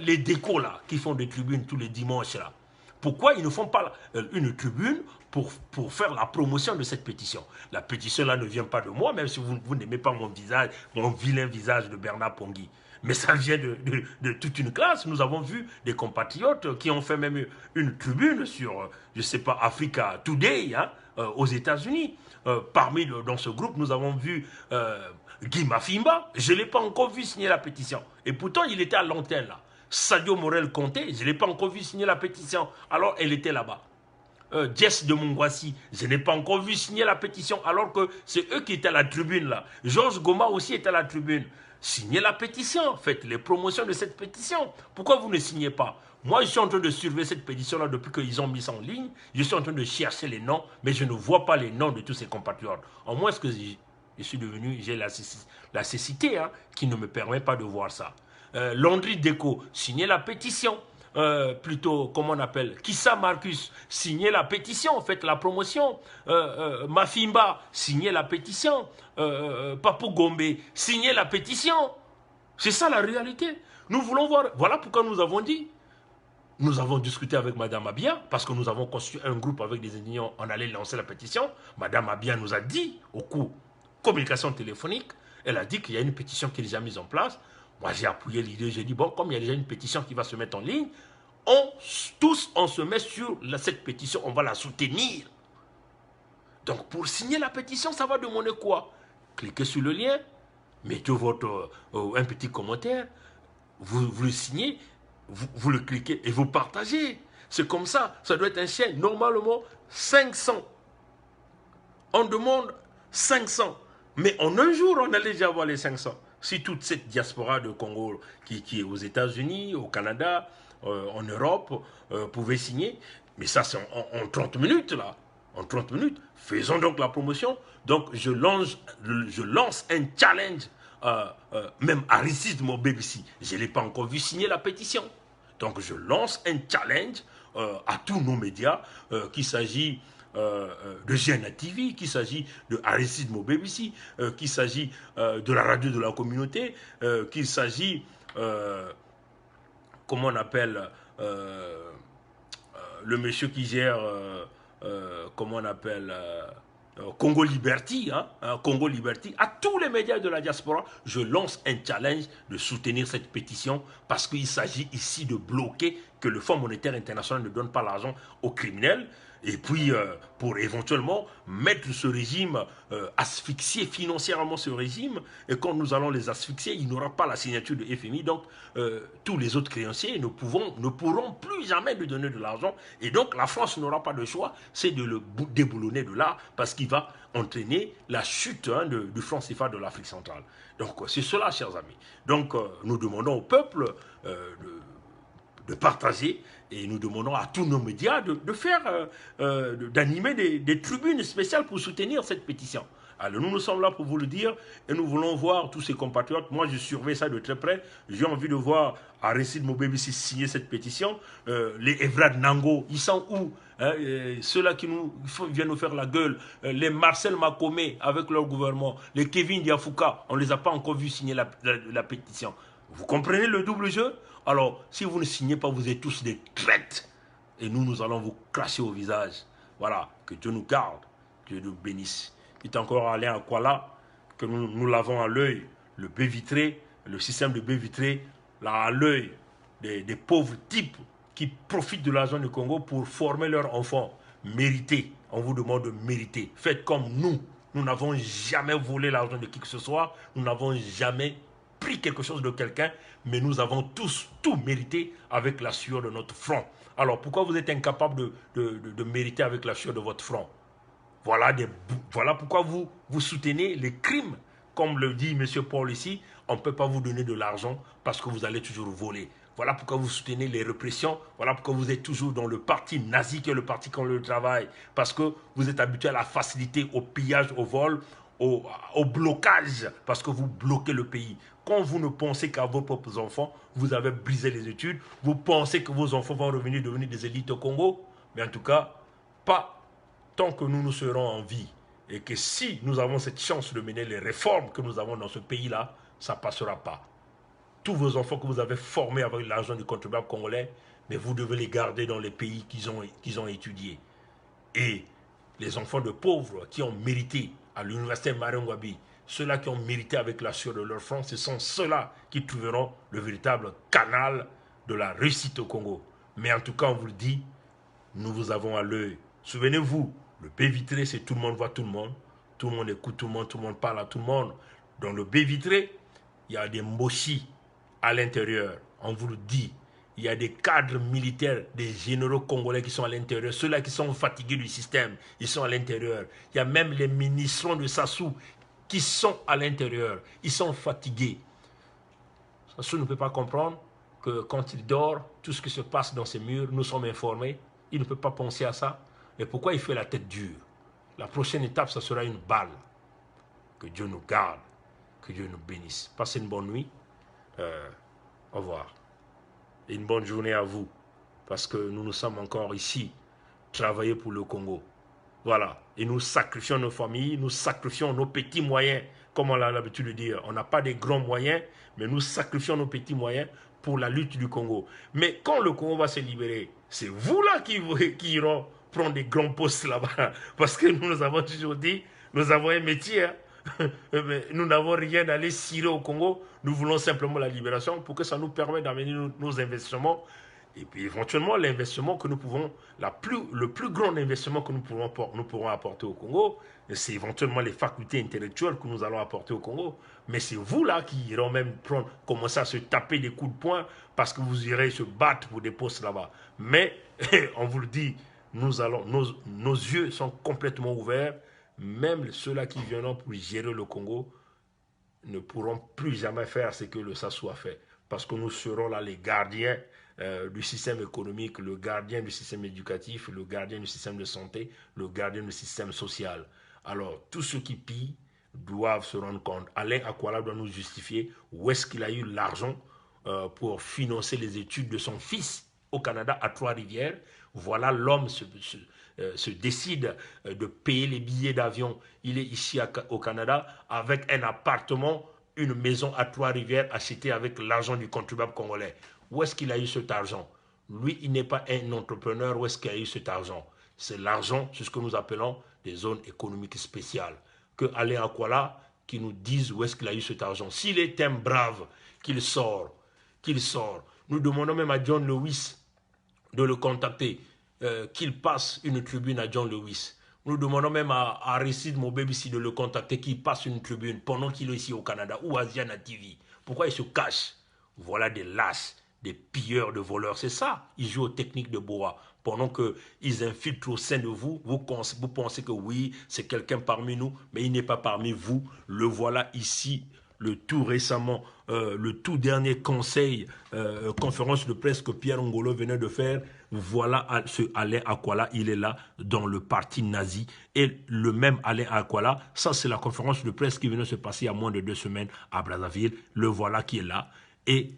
Les décos là, qui font des tribunes tous les dimanches là. Pourquoi ils ne font pas une tribune pour faire la promotion de cette pétition? La pétition là ne vient pas de moi, même si vous n'aimez pas mon visage, mon vilain visage de Bernard Pongui. Mais ça vient de toute une classe. Nous avons vu des compatriotes qui ont fait même une tribune sur, je ne sais pas, Africa Today, hein, aux États-Unis. Dans ce groupe, nous avons vu Guy Mafimba. Je ne l'ai pas encore vu signer la pétition. Et pourtant, il était à l'antenne là. Sadio Morel-Conté, je ne l'ai pas encore vu signer la pétition. Alors, elle était là-bas. Jess de Mungwasi, je n'ai pas encore vu signer la pétition, alors que c'est eux qui étaient à la tribune là. Georges Goma aussi était à la tribune. Signez la pétition, faites les promotions de cette pétition. Pourquoi vous ne signez pas? Moi, je suis en train de surveiller cette pétition-là depuis qu'ils ont mis ça en ligne. Je suis en train de chercher les noms, mais je ne vois pas les noms de tous ces compatriotes. Au moins, j'ai la cécité, hein, qui ne me permet pas de voir ça. Landry Deco, signez la pétition. Plutôt, comment on appelle, Kissa Marcus, signez la pétition, faites la promotion. Mafimba, signez la pétition. Papou Gombe, signez la pétition. C'est ça la réalité. Nous voulons voir, voilà pourquoi nous avons dit, nous avons discuté avec Madame Abia, parce que nous avons constitué un groupe avec des étudiants, on allait lancer la pétition. Madame Abia nous a dit, au cours communication téléphonique, elle a dit qu'il y a une pétition qui est déjà mise en place. Moi, j'ai appuyé l'idée, j'ai dit, bon, comme il y a déjà une pétition qui va se mettre en ligne, tous, on se met sur cette pétition, on va la soutenir. Donc, pour signer la pétition, ça va demander quoi? Cliquez sur le lien, mettez un petit commentaire, vous le signez, vous le cliquez et vous partagez. C'est comme ça, ça doit être un chien. Normalement, 500. On demande 500. Mais en un jour, on allait déjà avoir les 500. Si toute cette diaspora de Congo qui est aux États-Unis, au Canada, en Europe, pouvait signer, mais ça c'est en 30 minutes là. En 30 minutes. Faisons donc la promotion. Donc je lance un challenge, même Aristide Mobebisi. Je ne l'ai pas encore vu signer la pétition. Donc je lance un challenge à tous nos médias, qu'il s'agit de GNA TV, qu'il s'agit de Aristide Mobebisi, qu'il s'agit de la radio de la communauté, qu'il s'agit, comment on appelle, le monsieur qui gère, comment on appelle, Congo Liberty, Congo Liberty, à tous les médias de la diaspora, je lance un challenge de soutenir cette pétition parce qu'il s'agit ici de bloquer que le Fonds monétaire international ne donne pas l'argent aux criminels et puis pour éventuellement mettre ce régime, asphyxier financièrement ce régime, et quand nous allons les asphyxier, il n'y aura pas la signature de FMI, donc tous les autres créanciers ne pourront plus jamais lui donner de l'argent, et donc la France n'aura pas de choix, c'est de le déboulonner de là, parce qu'il va entraîner la chute du franc CFA de l'Afrique centrale. Donc c'est cela, chers amis. Donc nous demandons au peuple de partager, et nous demandons à tous nos médias d'animer des tribunes spéciales pour soutenir cette pétition. Alors nous sommes là pour vous le dire et nous voulons voir tous ces compatriotes. Moi je surveille ça de très près. J'ai envie de voir Aristide Mobebisi signer cette pétition. Les Evrad Nango, ils sont où? Ceux-là qui viennent nous faire la gueule, les Marcel Makome avec leur gouvernement, les Kevin Diafouka, on ne les a pas encore vus signer la pétition. Vous comprenez le double jeu? Alors, si vous ne signez pas, vous êtes tous des traites. Et nous allons vous cracher au visage. Voilà, que Dieu nous garde, Dieu nous bénisse. Il est encore Alain Akwala, que nous l'avons à l'œil, le baie vitré, le système de baie vitré, là à l'œil des pauvres types qui profitent de l'argent du Congo pour former leurs enfants. Méritez, on vous demande de mériter. Faites comme nous. Nous n'avons jamais volé l'argent de qui que ce soit. Nous n'avons jamais pris quelque chose de quelqu'un, mais nous avons tous tout mérité avec la sueur de notre front. Alors pourquoi vous êtes incapable de mériter avec la sueur de votre front? Voilà pourquoi vous soutenez les crimes. Comme le dit M. Paul ici, on ne peut pas vous donner de l'argent parce que vous allez toujours voler. Voilà pourquoi vous soutenez les répressions. Voilà pourquoi vous êtes toujours dans le parti nazi qui est le parti contre le travail. Parce que vous êtes habitué à la facilité, au pillage, au vol, au blocage, parce que vous bloquez le pays. Quand vous ne pensez qu'à vos propres enfants, vous avez brisé les études, vous pensez que vos enfants vont devenir des élites au Congo, mais en tout cas, pas tant que nous serons en vie. Et que si nous avons cette chance de mener les réformes que nous avons dans ce pays-là, ça ne passera pas. Tous vos enfants que vous avez formés avec l'argent du contribuable congolais, mais vous devez les garder dans les pays qu'ils ont étudiés. Et les enfants de pauvres qui ont mérité à l'université Marangwabi, ceux-là qui ont mérité avec la sueur de leur front, ce sont ceux-là qui trouveront le véritable canal de la réussite au Congo. Mais en tout cas, on vous le dit, nous vous avons à l'œil. Souvenez-vous, le baie vitré, c'est tout le monde voit tout le monde écoute tout le monde parle à tout le monde. Dans le baie vitré, il y a des mochis à l'intérieur, on vous le dit. Il y a des cadres militaires, des généraux congolais qui sont à l'intérieur. Ceux-là qui sont fatigués du système, ils sont à l'intérieur. Il y a même les ministres de Sassou qui sont à l'intérieur. Ils sont fatigués. Sassou ne peut pas comprendre que quand il dort, tout ce qui se passe dans ces murs, nous sommes informés. Il ne peut pas penser à ça. Mais pourquoi il fait la tête dure? La prochaine étape, ça sera une balle. Que Dieu nous garde, que Dieu nous bénisse. Passez une bonne nuit. Au revoir. Et une bonne journée à vous. Parce que nous sommes encore ici, travailler pour le Congo. Voilà. Et nous sacrifions nos familles, nous sacrifions nos petits moyens. Comme on a l'habitude de dire, on n'a pas de grands moyens, mais nous sacrifions nos petits moyens pour la lutte du Congo. Mais quand le Congo va se libérer, c'est vous là qui iront prendre des grands postes là-bas. Parce que nous avons toujours dit, nous avons un métier. Hein. Nous n'avons rien à aller cirer au Congo. Nous voulons simplement la libération pour que ça nous permette d'amener nos investissements. Et puis éventuellement, l'investissement que nous pouvons, le plus grand investissement que nous pourrons apporter au Congo, c'est éventuellement les facultés intellectuelles que nous allons apporter au Congo. Mais c'est vous là qui irez même commencer à se taper des coups de poing parce que vous irez se battre pour des postes là-bas. Mais on vous le dit, nos yeux sont complètement ouverts. Même ceux-là qui viendront pour gérer le Congo ne pourront plus jamais faire ce que ça soit fait. Parce que nous serons là les gardiens du système économique, le gardien du système éducatif, le gardien du système de santé, le gardien du système social. Alors, tous ceux qui pillent doivent se rendre compte. Alain Akwala doit nous justifier où est-ce qu'il a eu l'argent pour financer les études de son fils au Canada à Trois-Rivières. Voilà, l'homme se décide de payer les billets d'avion. Il est ici au Canada avec un appartement, une maison à Trois-Rivières achetée avec l'argent du contribuable congolais. Où est-ce qu'il a eu cet argent? Lui, il n'est pas un entrepreneur. Où est-ce qu'il a eu cet argent? C'est l'argent, c'est ce que nous appelons des zones économiques spéciales. Que Alain Akwala qui nous dise où est-ce qu'il a eu cet argent. S'il est un brave, qu'il sort. Nous demandons même à John Lewis de le contacter, qu'il passe une tribune à John Lewis. Nous demandons même à Aristide Mobébi de le contacter, qu'il passe une tribune pendant qu'il est ici au Canada ou à Ziana TV. Pourquoi il se cache? Voilà des lâches, des pilleurs, de voleurs. C'est ça, ils jouent aux techniques de Boa. Pendant qu'ils infiltrent au sein de vous, vous pensez que oui, c'est quelqu'un parmi nous, mais il n'est pas parmi vous. Le voilà ici, le tout dernier conférence de presse que Pierre Ngolo venait de faire. Voilà ce Alain Akwala, il est là dans le parti nazi. Et le même Alain Akwala, ça c'est la conférence de presse qui venait de se passer il y a moins de 2 semaines à Brazzaville. Le voilà qui est là. Et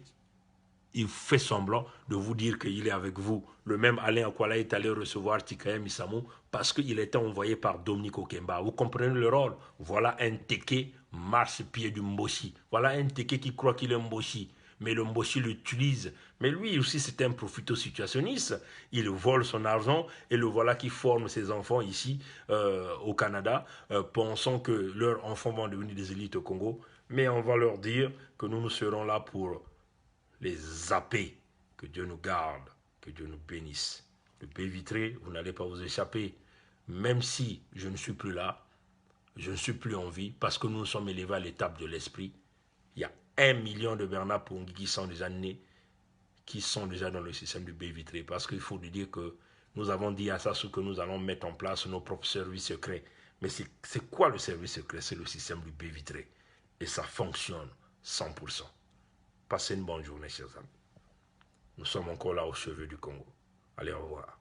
il fait semblant de vous dire qu'il est avec vous. Le même Alain Akwala est allé recevoir Tikaya Misamou parce qu'il était envoyé par Dominique Okemba. Vous comprenez le rôle? Voilà un Teke marche-pied du Mboshi. Voilà un Teke qui croit qu'il est Mboshi. Mais le Mboshi l'utilise. Mais lui aussi, c'est un profito-situationniste. Il vole son argent et le voilà qui forme ses enfants ici au Canada, pensant que leurs enfants vont devenir des élites au Congo. Mais on va leur dire que nous serons là pour les zapper. Que Dieu nous garde, que Dieu nous bénisse. Le Baie Vitré, vous n'allez pas vous échapper. Même si je ne suis plus là, je ne suis plus en vie, parce que nous nous sommes élevés à l'étape de l'esprit. Il y a 1 million de Bernard Pongi qui sont déjà nés, qui sont déjà dans le système du Baie Vitré. Parce qu'il faut lui dire que nous avons dit à ça ce que nous allons mettre en place nos propres services secrets. Mais c'est quoi le service secret? C'est le système du Baie Vitré. Et ça fonctionne 100%. Passez une bonne journée, chers amis. Nous sommes encore là au cheveu du Congo. Allez, au revoir.